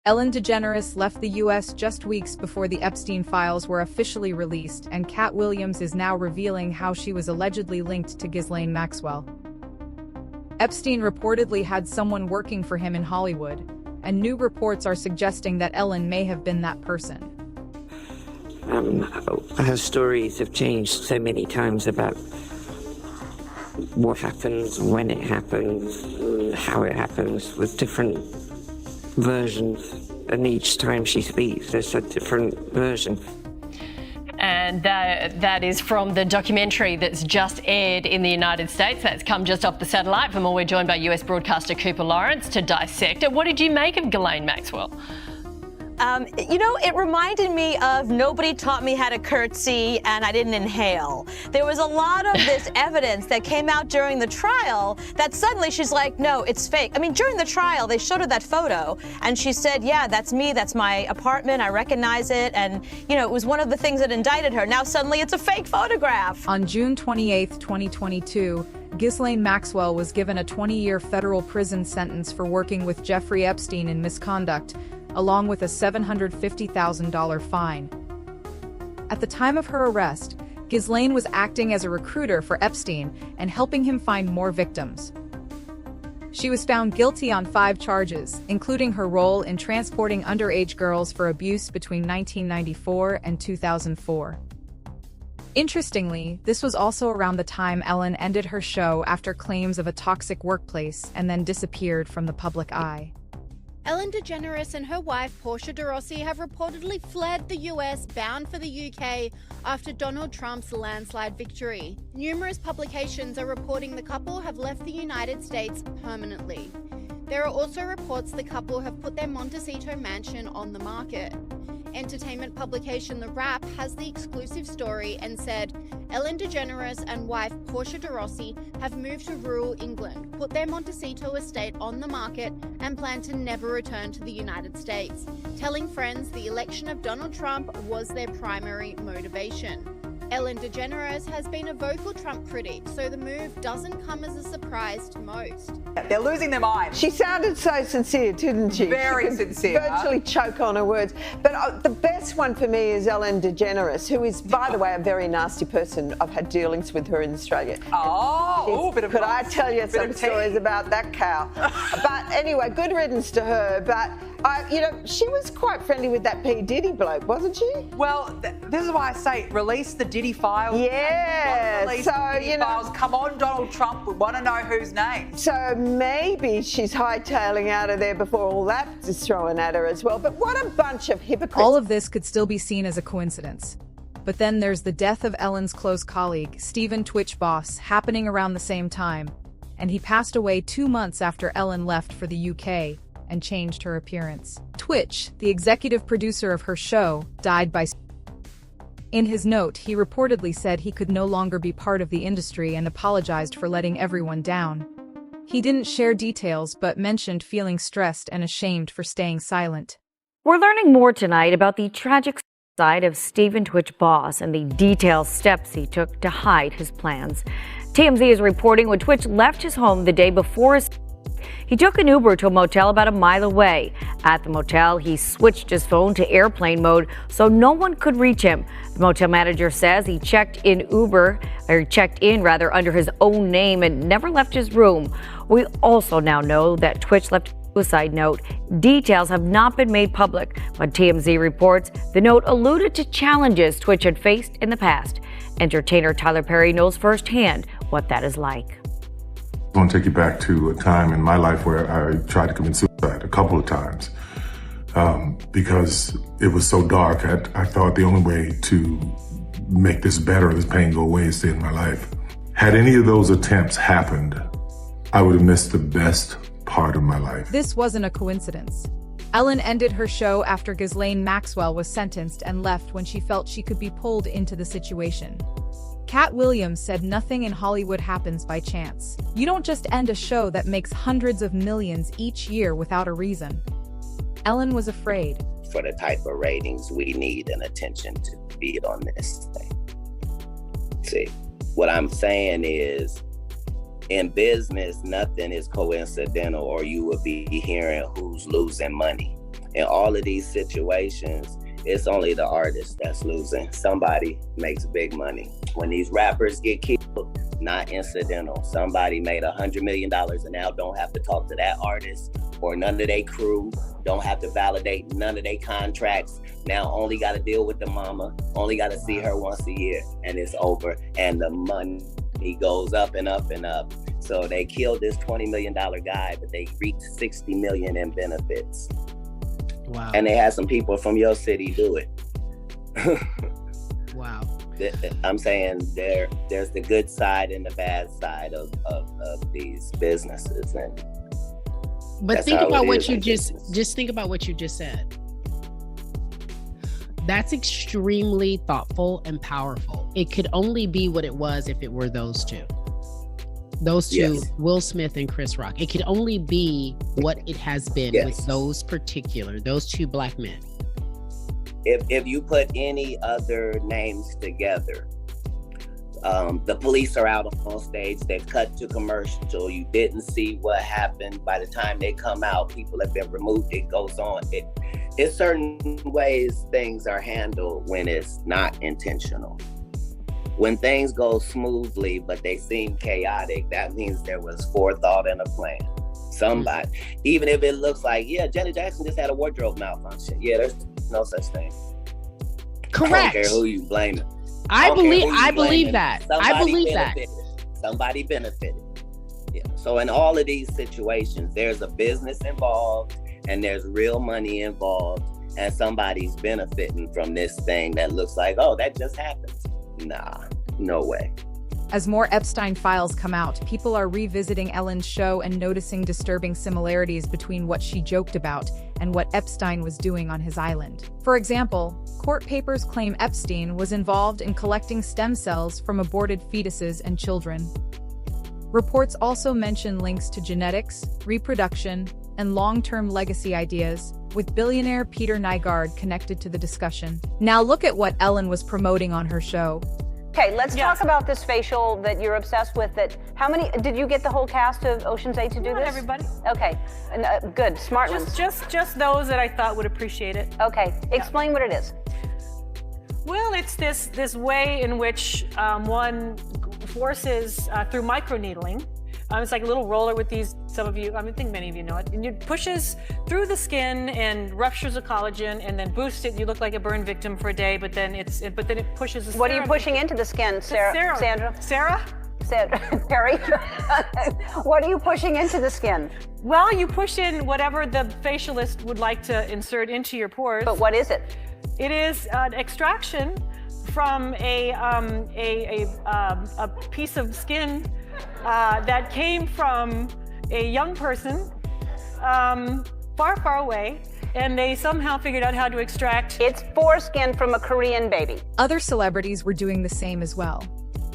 Ellen DeGeneres left the U.S. just weeks before the Epstein files were officially released, and Katt Williams is now revealing how she was allegedly linked to Ghislaine Maxwell. Epstein reportedly had someone working for him in Hollywood, and new reports are suggesting that Ellen may have been that person. Her stories have changed so many times about what happens, when it happens, how it happens, with different versions, and each time she speaks there's a different version. And that is from the documentary that's just aired in the United States. That's come just off the satellite. For more, we're joined by US broadcaster Cooper Lawrence to dissect it. What did you make of Ghislaine Maxwell? It reminded me of Nobody Taught Me How to Curtsy and I Didn't Inhale. There was a lot of this evidence that came out during the trial that suddenly she's like, no, it's fake. I mean, during the trial, they showed her that photo and she said, yeah, that's me, that's my apartment, I recognize it. And, it was one of the things that indicted her. Now suddenly it's a fake photograph. On June 28, 2022, Ghislaine Maxwell was given a 20-year federal prison sentence for working with Jeffrey Epstein in misconduct, along with a $750,000 fine. At the time of her arrest, Ghislaine was acting as a recruiter for Epstein and helping him find more victims. She was found guilty on 5 charges, including her role in transporting underage girls for abuse between 1994 and 2004. Interestingly, this was also around the time Ellen ended her show after claims of a toxic workplace and then disappeared from the public eye. Ellen DeGeneres and her wife Portia de Rossi have reportedly fled the US, bound for the UK, after Donald Trump's landslide victory. Numerous publications are reporting the couple have left the United States permanently. There are also reports the couple have put their Montecito mansion on the market. Entertainment publication The Wrap has the exclusive story and said, Ellen DeGeneres and wife Portia de Rossi have moved to rural England, put their Montecito estate on the market, and plan to never return to the United States, telling friends the election of Donald Trump was their primary motivation. Ellen DeGeneres has been a vocal Trump critic, so the move doesn't come as a surprise to most. They're losing their minds. She sounded so sincere, didn't she? Very sincere. Virtually choke on her words. But the best one for me is Ellen DeGeneres, who is, by the way, a very nasty person. I've had dealings with her in Australia. Bit of Could I tell you some stories about that cow? But anyway, good riddance to her. But she was quite friendly with that P. Diddy bloke, wasn't she? Well, this is why I say release the Diddy files. Yeah. Release the Diddy files. Come on, Donald Trump. We want to know whose name. So maybe she's hightailing out of there before all that is thrown at her as well. But what a bunch of hypocrites. All of this could still be seen as a coincidence. But then there's the death of Ellen's close colleague, Stephen Twitch Boss, happening around the same time. And he passed away 2 months after Ellen left for the UK and changed her appearance. Twitch, the executive producer of her show, died by... In his note, he reportedly said he could no longer be part of the industry and apologized for letting everyone down. He didn't share details but mentioned feeling stressed and ashamed for staying silent. We're learning more tonight about the tragic side of Stephen Twitch Boss and the detailed steps he took to hide his plans. TMZ is reporting when Twitch left his home the day before he took an Uber to a motel about a mile away. At the motel, he switched his phone to airplane mode so no one could reach him. The motel manager says he checked in under his own name and never left his room. We also now know that Twitch left a suicide note. Details have not been made public, but TMZ reports the note alluded to challenges Twitch had faced in the past. Entertainer Tyler Perry knows firsthand what that is like. I want to take you back to a time in my life where I tried to commit suicide a couple of times because it was so dark. I thought the only way to make this better, this pain go away, is to end my life. Had any of those attempts happened, I would have missed the best part of my life. This wasn't a coincidence. Ellen ended her show after Ghislaine Maxwell was sentenced and left when she felt she could be pulled into the situation. Katt Williams said nothing in Hollywood happens by chance. You don't just end a show that makes hundreds of millions each year without a reason. Ellen was afraid. For the type of ratings we need and attention to be on this thing. See, what I'm saying is, in business, nothing is coincidental or you will be hearing who's losing money. In all of these situations, it's only the artist that's losing. Somebody makes big money. When these rappers get killed, not incidental. Somebody made $100 million and now don't have to talk to that artist or none of their crew, don't have to validate none of their contracts. Now only got to deal with the mama, only got to see her once a year, and it's over. And the money goes up and up and up. So they killed this $20 million guy, but they reaped $60 million in benefits. Wow. And they had some people from your city do it. Wow. I'm saying there's the good side and the bad side of these businesses, and but think about what you just think about what you just said. That's extremely thoughtful and powerful. It could only be what it was if it were those two. Those two, yes. Will Smith and Chris Rock. It could only be what it has been, yes. With those two black men. If you put any other names together, the police are out on stage, they've cut to commercial, you didn't see what happened. By the time they come out, people have been removed, it goes on. It's certain ways things are handled when it's not intentional. When things go smoothly, but they seem chaotic, that means there was forethought and a plan. Somebody, even if it looks like, yeah, Janet Jackson just had a wardrobe malfunction. Yeah, there's no such thing. Correct. I don't care who you blame it. I believe that. Somebody benefited. Yeah. So in all of these situations, there's a business involved and there's real money involved, and somebody's benefiting from this thing that looks like, oh, that just happened. Nah, no way. As more Epstein files come out, people are revisiting Ellen's show and noticing disturbing similarities between what she joked about and what Epstein was doing on his island. For example, court papers claim Epstein was involved in collecting stem cells from aborted fetuses and children. Reports also mention links to genetics, reproduction, and long-term legacy ideas, with billionaire Peter Nygaard connected to the discussion. Now look at what Ellen was promoting on her show. Okay, let's talk about this facial that you're obsessed with. How many, did you get the whole cast of Ocean's 8 to do this? Everybody. Okay, good, smart ones. Just those that I thought would appreciate it. Okay, explain what it is. Well, it's this way in which one forces through microneedling. It's like a little roller with these, some of you, I think many of you know it, and it pushes through the skin and ruptures the collagen and then boosts it. You look like a burn victim for a day, but then it pushes the What are you pushing into the skin, Sandra? Sarah? Perry? What are you pushing into the skin? Well, you push in whatever the facialist would like to insert into your pores. But what is it? It is an extraction from a piece of skin that came from a young person far, far away, and they somehow figured out how to extract. It's foreskin from a Korean baby. Other celebrities were doing the same as well.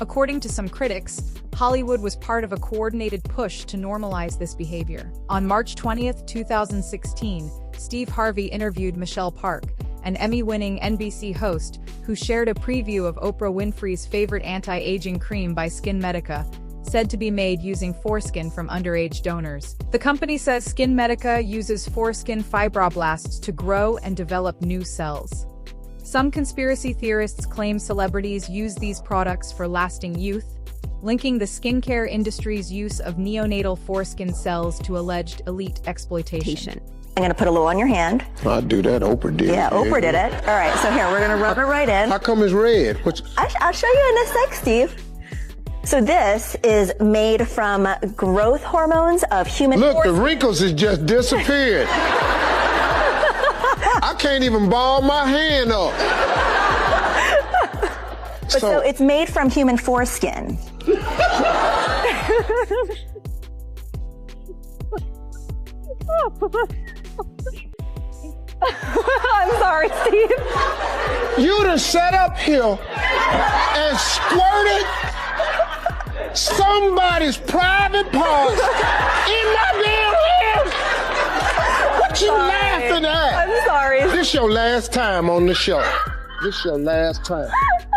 According to some critics, Hollywood was part of a coordinated push to normalize this behavior. On March 20th, 2016, Steve Harvey interviewed Michelle Park, an Emmy-winning NBC host who shared a preview of Oprah Winfrey's favorite anti-aging cream by Skin Medica, said to be made using foreskin from underage donors. The company says Skin Medica uses foreskin fibroblasts to grow and develop new cells. Some conspiracy theorists claim celebrities use these products for lasting youth, linking the skincare industry's use of neonatal foreskin cells to alleged elite exploitation. I'm gonna put a little on your hand. I'd do that, Oprah did. Yeah, Oprah did it. All right, so here, we're gonna rub it right in. How come it's red? I'll show you in a sec, Steve. So this is made from growth hormones of human. Look, the wrinkles has just disappeared. I can't even ball my hand up. So it's made from human foreskin. I'm sorry, Steve. You done sat up here and squirted somebody's private parts in my damn ears. What you laughing at? I'm sorry. This your last time on the show. This your last time.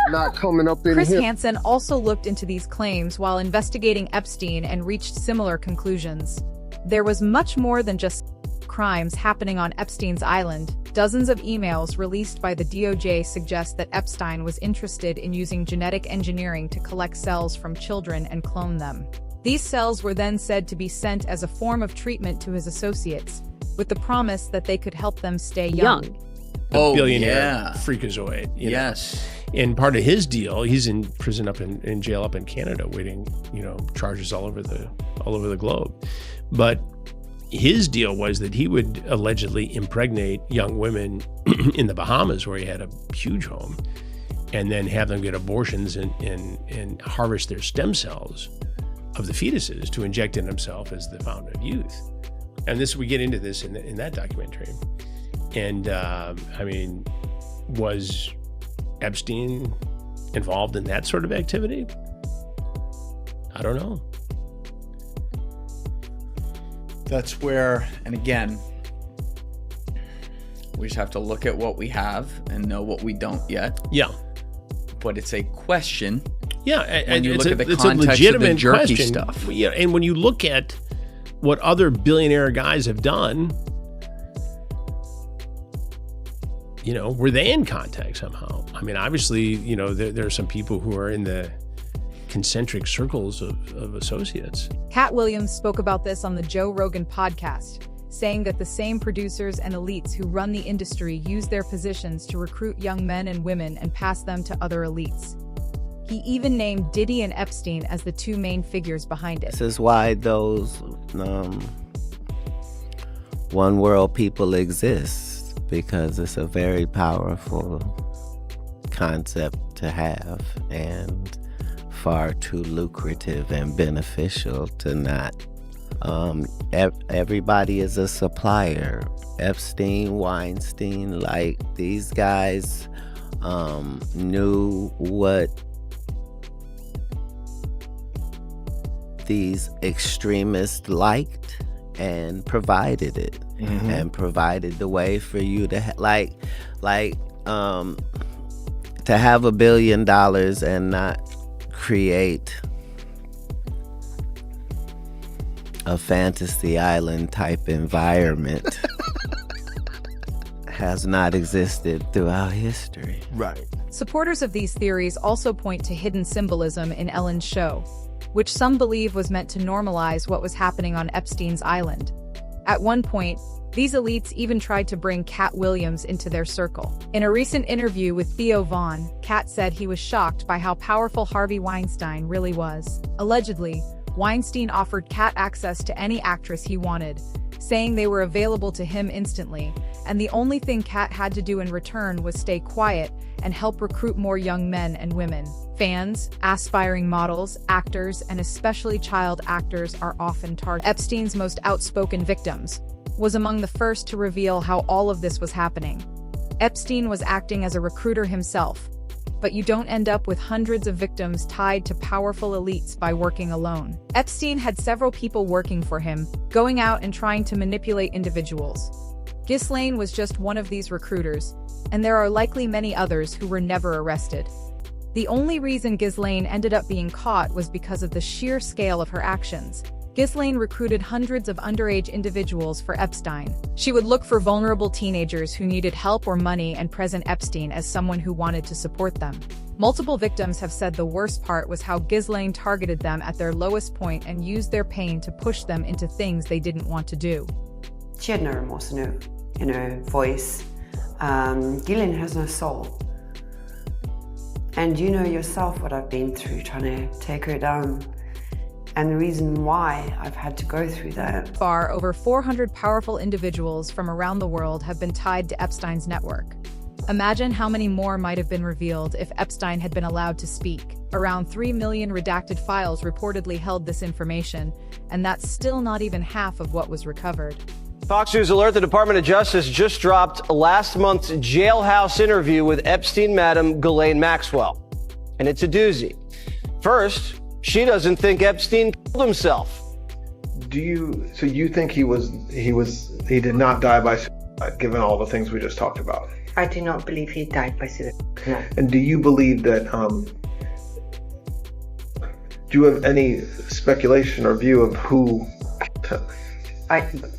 Not coming up in here. Chris Hansen also looked into these claims while investigating Epstein and reached similar conclusions. There was much more than just crimes happening on Epstein's island, dozens of emails released by the DOJ suggest that Epstein was interested in using genetic engineering to collect cells from children and clone them. These cells were then said to be sent as a form of treatment to his associates, with the promise that they could help them stay young. A billionaire freakazoid. Yes. And part of his deal, he's in prison in jail up in Canada, waiting, charges all over the globe. But his deal was that he would allegedly impregnate young women in the Bahamas, where he had a huge home, and then have them get abortions and harvest their stem cells of the fetuses to inject in himself as the fountain of youth. And we get into this in that documentary. And was Epstein involved in that sort of activity? I don't know. That's where, and again, we just have to look at what we have and know what we don't yet. Yeah. But it's a question. Yeah, and you it's look at the it's context a legitimate of the jerky question. stuff. Yeah, and when you look at what other billionaire guys have done, were they in contact somehow? I mean, obviously, there are some people who are in the concentric circles of associates. Katt Williams spoke about this on the Joe Rogan podcast, saying that the same producers and elites who run the industry use their positions to recruit young men and women and pass them to other elites. He even named Diddy and Epstein as the two main figures behind it. This is why those one world people exist, because it's a very powerful concept to have and far too lucrative and beneficial to not. Everybody is a supplier. Epstein, Weinstein, these guys knew what these extremists liked and provided it, and provided the way for you to to have $1 billion and not create a fantasy island type environment has not existed throughout history. Right. Supporters of these theories also point to hidden symbolism in Ellen's show, which some believe was meant to normalize what was happening on Epstein's island. At one point, these elites even tried to bring Katt Williams into their circle. In a recent interview with Theo Vaughn, Katt said he was shocked by how powerful Harvey Weinstein really was. Allegedly, Weinstein offered Katt access to any actress he wanted, saying they were available to him instantly, and the only thing Katt had to do in return was stay quiet and help recruit more young men and women. Fans, aspiring models, actors, and especially child actors are often targeted. Epstein's most outspoken victims was among the first to reveal how all of this was happening. Epstein was acting as a recruiter himself, but you don't end up with hundreds of victims tied to powerful elites by working alone. Epstein had several people working for him, going out and trying to manipulate individuals. Ghislaine was just one of these recruiters, and there are likely many others who were never arrested. The only reason Ghislaine ended up being caught was because of the sheer scale of her actions. Ghislaine recruited hundreds of underage individuals for Epstein. She would look for vulnerable teenagers who needed help or money and present Epstein as someone who wanted to support them. Multiple victims have said the worst part was how Ghislaine targeted them at their lowest point and used their pain to push them into things they didn't want to do. She had no remorse, no voice. Ghislaine has no soul. And you know yourself what I've been through trying to take her down. And the reason why I've had to go through that. Far over 400 powerful individuals from around the world have been tied to Epstein's network. Imagine how many more might have been revealed if Epstein had been allowed to speak. Around 3 million redacted files reportedly held this information, and that's still not even half of what was recovered. Fox News alert: the Department of Justice just dropped last month's jailhouse interview with Epstein Madam Ghislaine Maxwell. And it's a doozy. First, she doesn't think Epstein killed himself. So you think he did not die by suicide, given all the things we just talked about? I do not believe he died by suicide. No. And do you believe that, do you have any speculation or view of who killed him?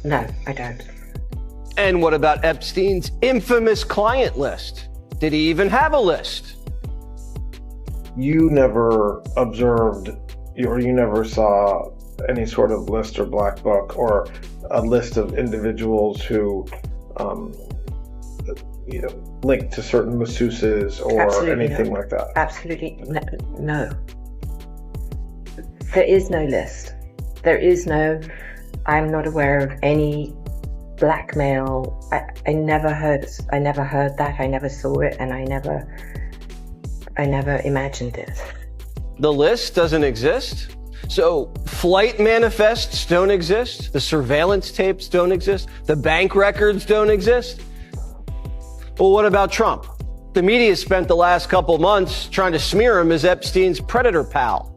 No, I don't. And what about Epstein's infamous client list? Did he even have a list? You never observed or you never saw any sort of list or black book or a list of individuals who linked to certain masseuses or Absolutely anything no. like that? Absolutely no. There is no list. There is no, I'm not aware of any blackmail. I never heard that. I never saw it, and I never imagined it. The list doesn't exist? So flight manifests don't exist? The surveillance tapes don't exist? The bank records don't exist? Well, what about Trump? The media spent the last couple months trying to smear him as Epstein's predator pal.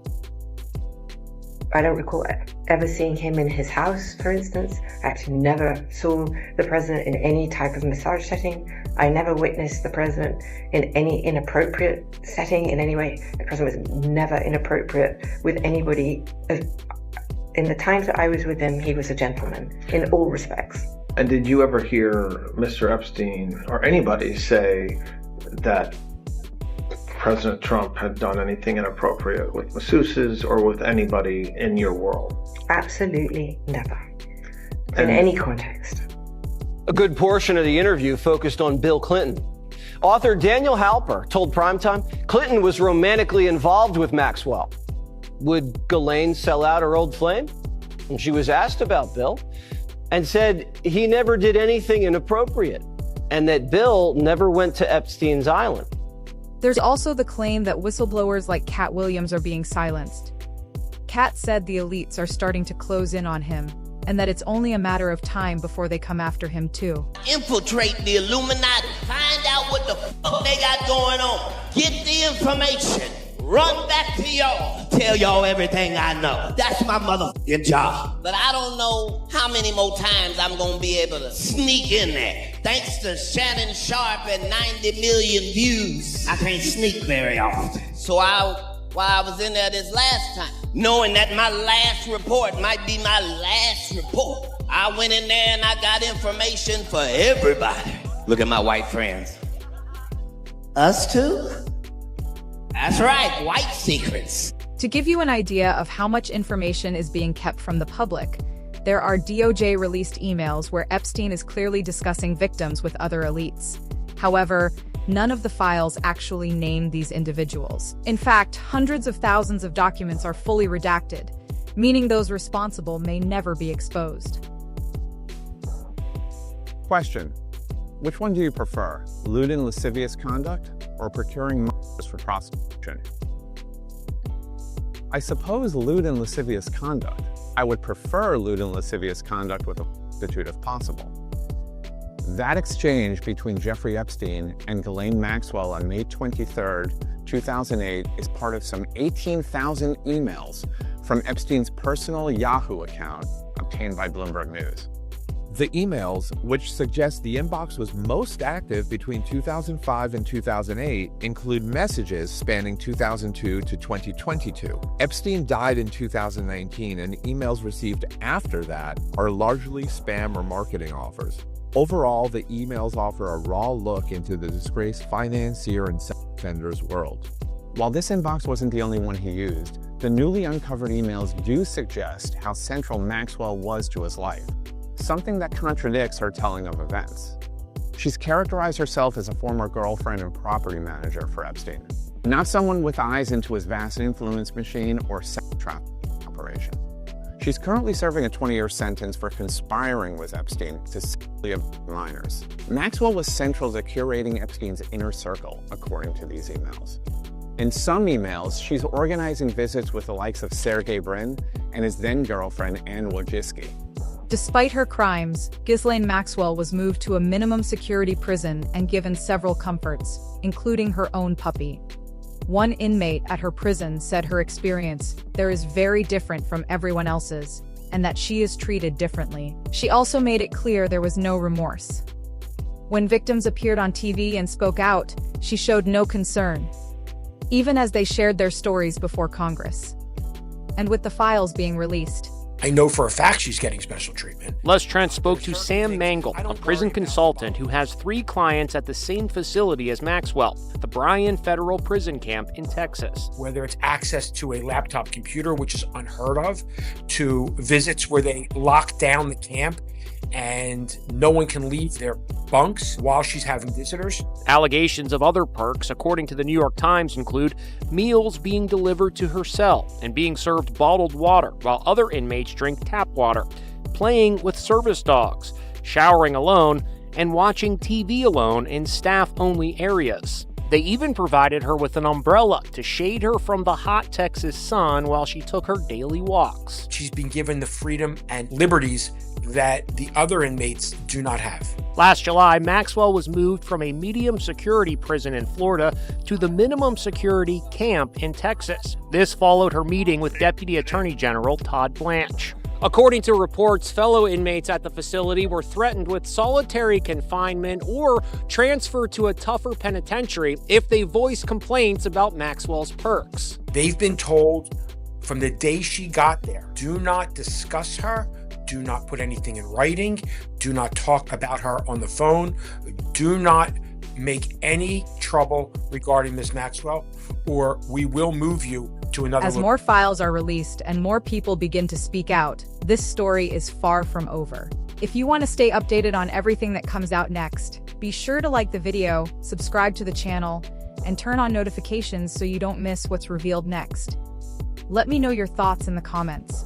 I don't recall ever seeing him in his house, for instance. I actually never saw the president in any type of massage setting. I never witnessed the president in any inappropriate setting in any way. The president was never inappropriate with anybody. In the times that I was with him, he was a gentleman in all respects. And did you ever hear Mr. Epstein or anybody say that President Trump had done anything inappropriate with masseuses or with anybody in your world? Absolutely never. In any context. A good portion of the interview focused on Bill Clinton. Author Daniel Halper told Primetime Clinton was romantically involved with Maxwell. Would Ghislaine sell out her old flame? And she was asked about Bill and said he never did anything inappropriate and that Bill never went to Epstein's island. There's also the claim that whistleblowers like Katt Williams are being silenced. Katt said the elites are starting to close in on him, and that it's only a matter of time before they come after him too. Infiltrate the Illuminati, find out what the fuck they got going on, get the information, run back to y'all, tell y'all everything I know. That's my motherfucking job. But I don't know how many more times I'm gonna be able to sneak in there. Thanks to Shannon Sharp and 90 million views, I can't sneak very often. So while I was in there this last time, knowing that my last report might be my last report, I went in there and I got information for everybody. Look at my white friends. Us too? That's right, white secrets. To give you an idea of how much information is being kept from the public, there are DOJ-released emails where Epstein is clearly discussing victims with other elites. However, none of the files actually name these individuals. In fact, hundreds of thousands of documents are fully redacted, meaning those responsible may never be exposed. Question: which one do you prefer, lewd and lascivious conduct or procuring monsters for prostitution? I suppose lewd and lascivious conduct. I would prefer lewd and lascivious conduct with a prostitute if possible. That exchange between Jeffrey Epstein and Ghislaine Maxwell on May 23, 2008 is part of some 18,000 emails from Epstein's personal Yahoo account obtained by Bloomberg News. The emails, which suggest the inbox was most active between 2005 and 2008, include messages spanning 2002 to 2022. Epstein died in 2019, and emails received after that are largely spam or marketing offers. Overall, the emails offer a raw look into the disgraced financier and sex offender's world. While this inbox wasn't the only one he used, the newly uncovered emails do suggest how central Maxwell was to his life, something that contradicts her telling of events. She's characterized herself as a former girlfriend and property manager for Epstein, not someone with eyes into his vast influence machine or sex trafficking operation. She's currently serving a 20-year sentence for conspiring with Epstein to sexually abuse minors. Maxwell was central to curating Epstein's inner circle, according to these emails. In some emails, she's organizing visits with the likes of Sergey Brin and his then-girlfriend Anne Wojcicki. Despite her crimes, Ghislaine Maxwell was moved to a minimum security prison and given several comforts, including her own puppy. One inmate at her prison said her experience there is very different from everyone else's, and that she is treated differently. She also made it clear there was no remorse. When victims appeared on TV and spoke out, she showed no concern, even as they shared their stories before Congress. And with the files being released, I know for a fact she's getting special treatment. Les Trent spoke to Sam Mangle, a prison consultant who has 3 clients at the same facility as Maxwell, the Bryan Federal Prison Camp in Texas. Whether it's access to a laptop computer, which is unheard of, to visits where they lock down the camp and no one can leave their bunks while she's having visitors. Allegations of other perks, according to the New York Times, include meals being delivered to her cell and being served bottled water while other inmates drink tap water, playing with service dogs, showering alone, and watching TV alone in staff-only areas. They even provided her with an umbrella to shade her from the hot Texas sun while she took her daily walks. She's been given the freedom and liberties that the other inmates do not have. Last July, Maxwell was moved from a medium security prison in Florida to the minimum security camp in Texas. This followed her meeting with Deputy Attorney General Todd Blanche. According to reports, fellow inmates at the facility were threatened with solitary confinement or transferred to a tougher penitentiary if they voiced complaints about Maxwell's perks. They've been told from the day she got there, do not discuss her, do not put anything in writing, do not talk about her on the phone, do not make any trouble regarding Ms. Maxwell, or we will move you to another. As more files are released and more people begin to speak out, this story is far from over. If you want to stay updated on everything that comes out next, be sure to like the video, subscribe to the channel, and turn on notifications so you don't miss what's revealed next. Let me know your thoughts in the comments.